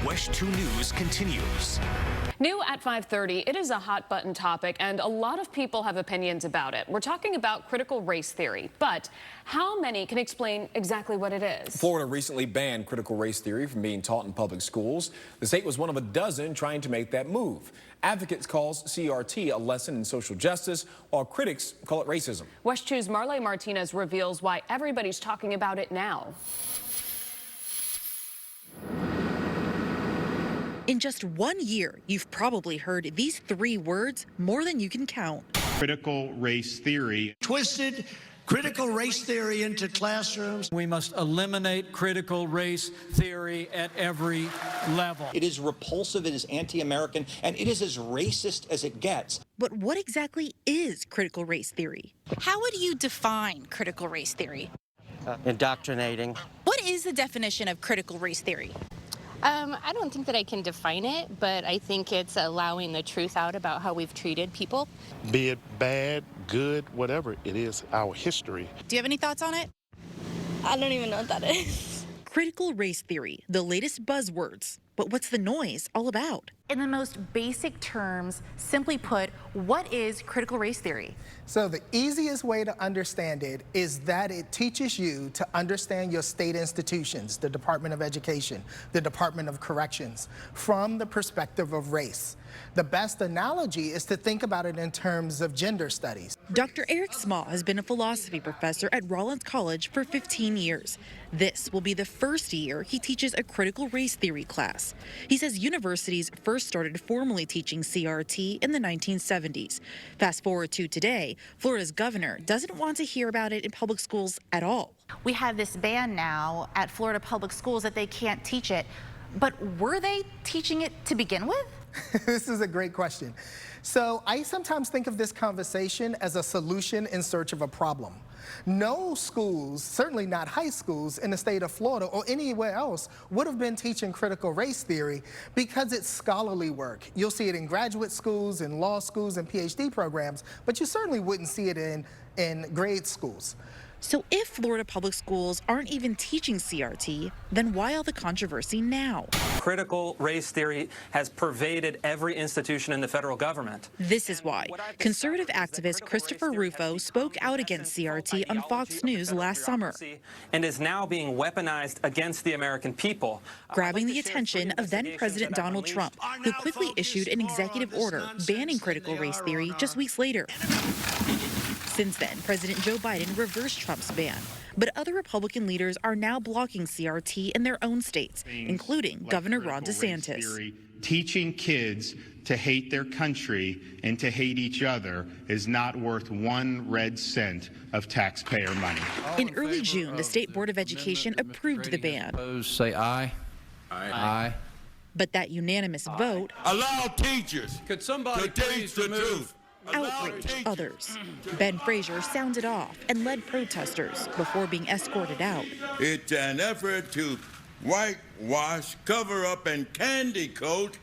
WESH 2 News continues. New at 5:30, it is a hot button topic and a lot of people have opinions about it. We're talking about critical race theory, but how many can explain exactly what it is? Florida recently banned critical race theory from being taught in public schools. The state was one of a dozen trying to make that move. Advocates call CRT a lesson in social justice, while critics call it racism. WESH 2's Marley Martinez reveals why everybody's talking about it now. In just 1 year, you've probably heard these 3 words more than you can count. Critical race theory. Twisted critical race theory into classrooms. We must eliminate critical race theory at every level. It is repulsive, it is anti-American, and it is as racist as it gets. But what exactly is critical race theory? How would you define critical race theory? Indoctrinating. What is the definition of critical race theory? I don't think that I can define it, but I think it's allowing the truth out about how we've treated people. Be it bad, good, whatever, it is our history. Do you have any thoughts on it? I don't even know what that is. Critical race theory, the latest buzzwords. But what's the noise all about? In the most basic terms, simply put, what is critical race theory? So the easiest way to understand it is that it teaches you to understand your state institutions, the Department of Education, the Department of Corrections, from the perspective of race. The best analogy is to think about it in terms of gender studies. Dr. Eric Small has been a philosophy professor at Rollins College for 15 years. This will be the first year he teaches a critical race theory class. He says universities first started formally teaching CRT in the 1970s. Fast forward to today, Florida's governor doesn't want to hear about it in public schools at all. We have this ban now at Florida public schools that they can't teach it, but were they teaching it to begin with? This is a great question. So I sometimes think of this conversation as a solution in search of a problem. No schools, certainly not high schools in the state of Florida or anywhere else, would have been teaching critical race theory because it's scholarly work. You'll see it in graduate schools, in law schools, and PhD programs, but you certainly wouldn't see it in grade schools. So if Florida public schools aren't even teaching CRT, then why all the controversy now? Critical race theory has pervaded every institution in the federal government. This is why conservative activist Christopher Rufo spoke out against CRT on Fox News last summer. And is now being weaponized against the American people. Grabbing the attention of then President Donald Trump, who quickly issued an executive order banning critical race theory just weeks later. Since then, President Joe Biden reversed Trump's ban, but other Republican leaders are now blocking CRT in their own states, including Governor Ron DeSantis. Teaching kids to hate their country and to hate each other is not worth 1 red cent of taxpayer money. In early June, the State Board of Education approved the ban. Opposed, say aye. Aye. But that unanimous vote allow teachers Could somebody to teach the truth. outraged others. Ben Frazier sounded off and led protesters before being escorted out. It's an effort to whitewash, cover up, and candy coat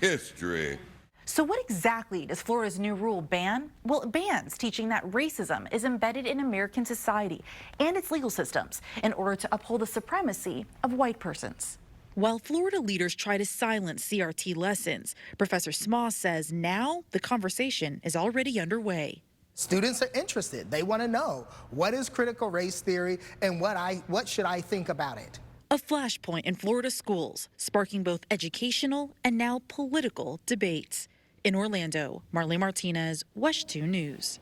history. So what exactly does Florida's new rule ban? Well, it bans teaching that racism is embedded in American society and its legal systems in order to uphold the supremacy of white persons. While Florida leaders try to silence CRT lessons, Professor Smaw says now the conversation is already underway. Students are interested. They want to know, what is critical race theory and what should I think about it? A flashpoint in Florida schools, sparking both educational and now political debates. In Orlando, Marley Martinez, WESH 2 News.